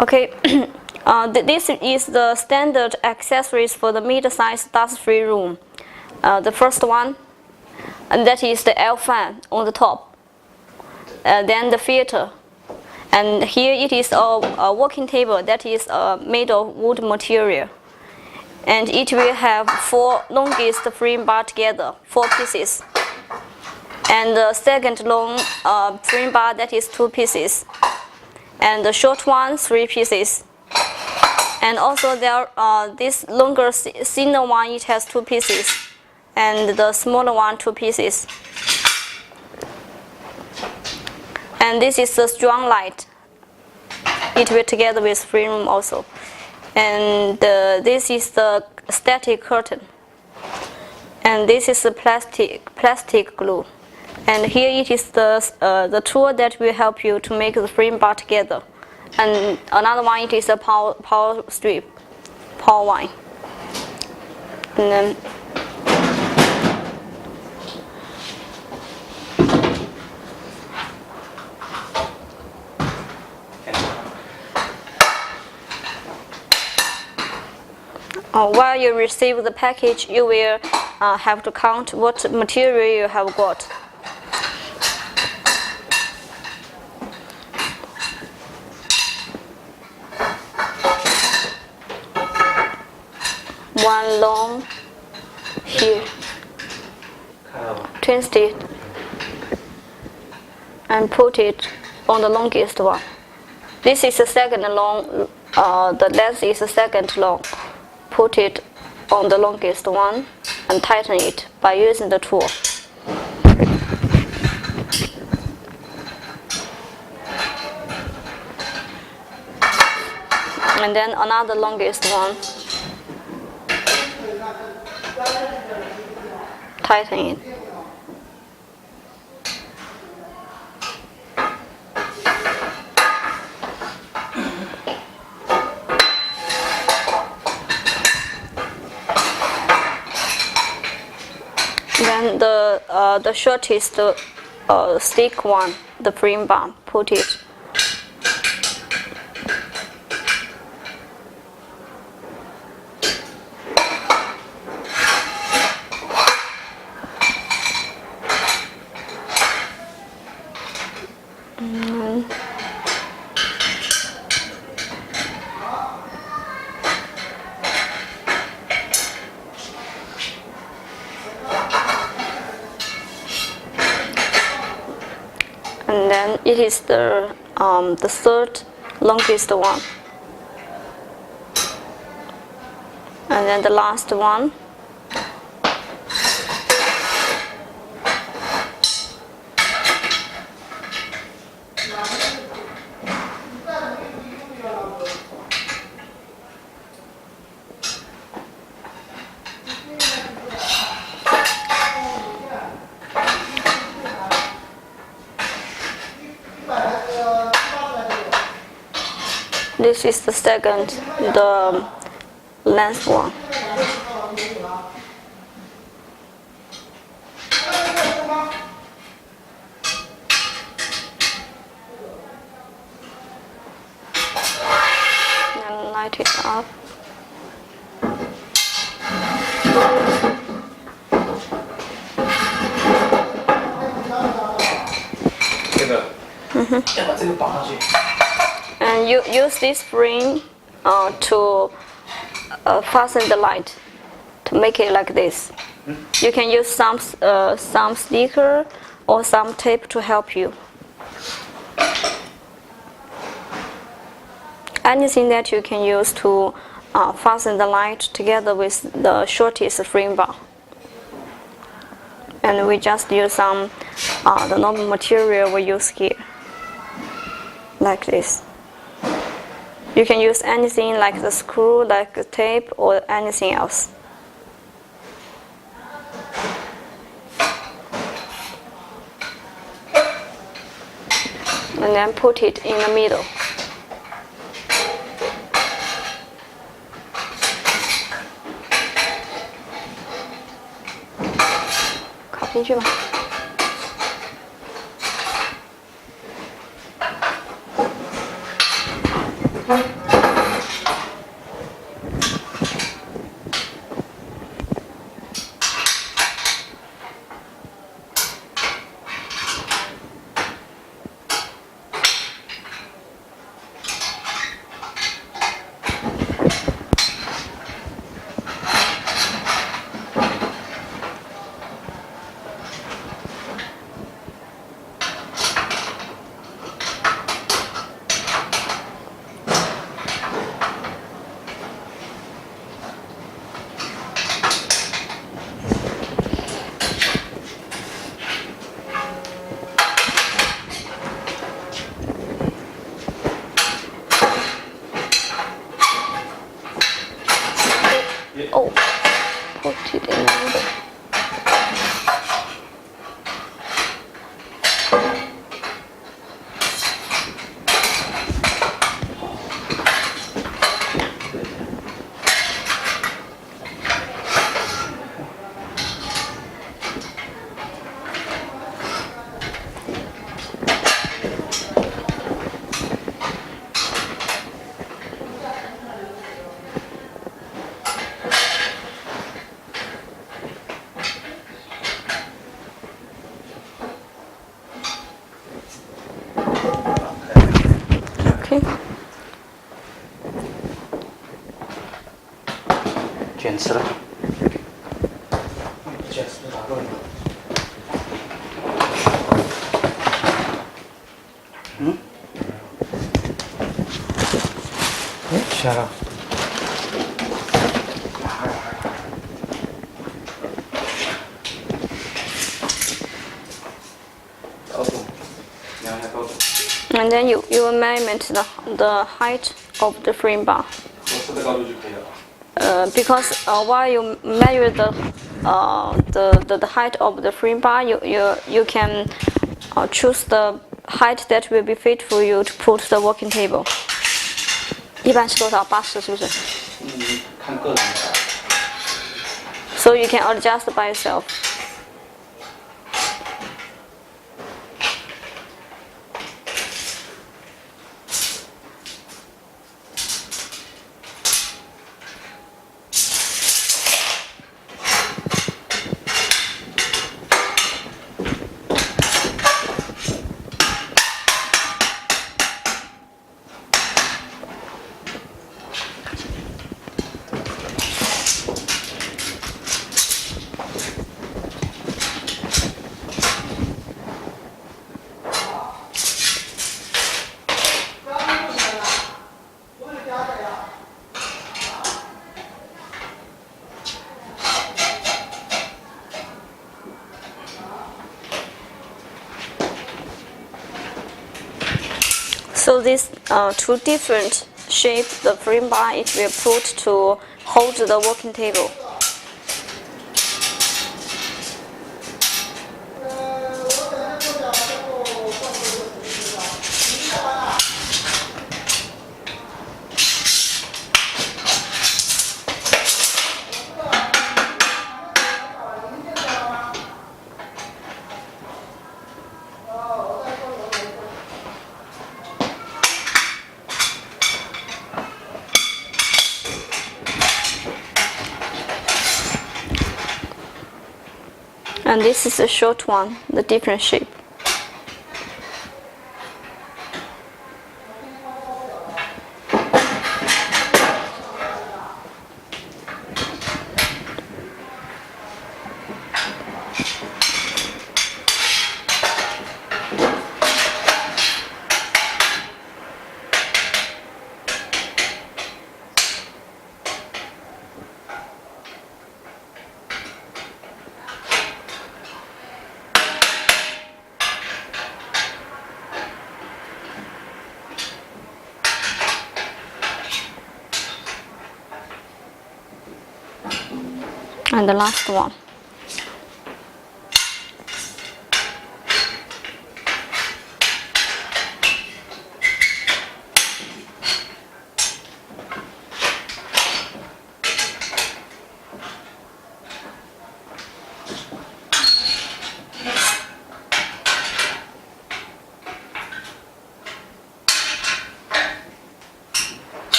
Okay, this is the standard accessories for the mid-size dust-free room. The first one, and that is the air fan on the top. Then the filter, and here it is a working table that is made of wood material, and it will have 4 longest frame bar together, 4 pieces, and the second long frame bar that is 2 pieces, and the short one 3 pieces, and also there this longer thinner one it has 2 pieces, and the smaller one 2 pieces. And this is the strong light. It will together with frame room also. And this is the static curtain. And this is the plastic glue. And here it is the tool that will help you to make the frame bar together. And another one it is a power strip, power line. And then while you receive the package, you will have to count what material you have got. One long here, twist it, and put it on the longest one. This is the second long, the length is the second long. Put it on the longest one and tighten it by using the tool. And then another longest one. Tighten it. Then the shortest stick one, the frame bar, put it. And then it is the third longest one, and then the last one. This is the second, the length one. Then light it up. And you use this spring to fasten the light, to make it like this. You can use some sticker or some tape to help you. Anything that you can use to fasten the light together with the shortest frame bar. And we just use some the normal material we use here, like this. You can use anything like the screw, like the tape, or anything else. And then put it in the middle. Copy 进去吧。Oh, put it in. Okay. 卷尺了。卷尺打乱了。嗯？哎，起来了。高度，量一下高度。And then you will measure the height of the frame bar. 合适的高度就可以了。Because while you measure the height of the frame bar, you can choose the height that will be fit for you to put the working table. 一般是多少？80是不是？看个人。So you can adjust by yourself. So these two different shapes, the frame bar it will put to hold the working table. And this is a short one, the different shape. And the last one.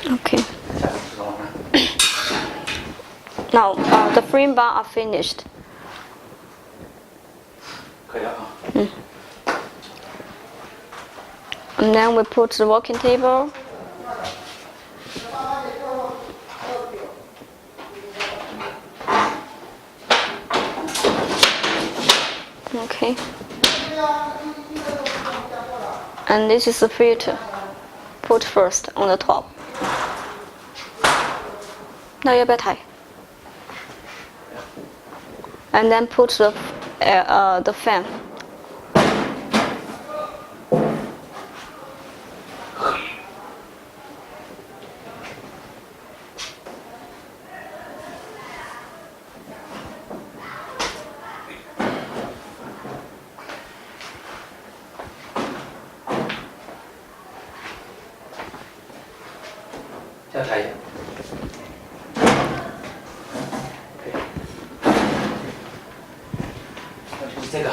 Okay. Now the frame bar are finished. 可以了啊。And then we put the working table. Okay. And this is the filter. Put first on the top. 那要不要抬？ And then put the fan. 要抬一下。可以。就是这个。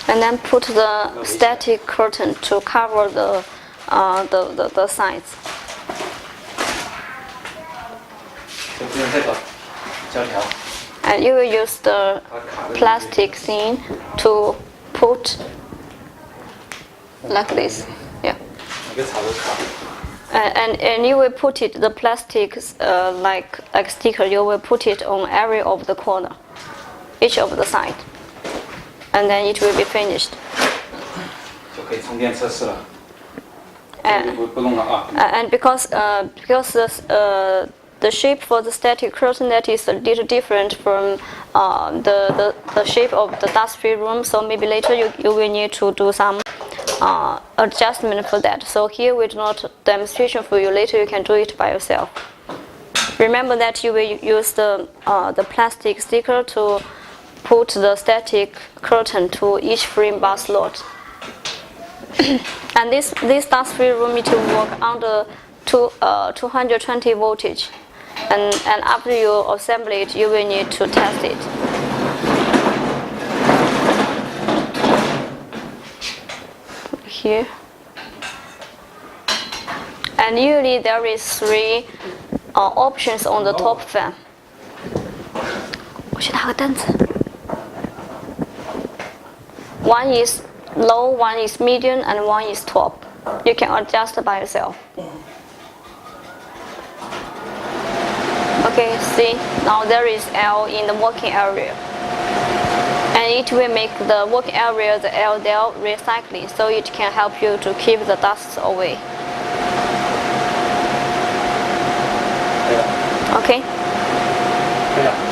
And then put the static curtain to cover the sides. 就不用这个胶条。 And you will use the plastic thing to put like this. Yeah. 一个槽都卡。And you will put it the plastic like sticker. You will put it on every of the corner, each of the side, and then it will be finished. 就可以充电测试了。 And 不弄了啊。and because the shape for the static curtain that is a little different from the shape of the dust-free room, so maybe later you will need to do some adjustment for that. So here we do not demonstration for you. Later you can do it by yourself. Remember that you will use the plastic sticker to put the static curtain to each frame bar slot. And this dust-free room it will work under 220 voltage. And after you assemble it, you will need to test it. Here. And usually there is 3 options on the top fan. 我去拿个凳子。One is low, one is medium, and one is top. You can adjust by yourself. Okay, see, now there is L in the working area. And it will make the working area the L there recycling, so it can help you to keep the dust away. Okay? 可以了。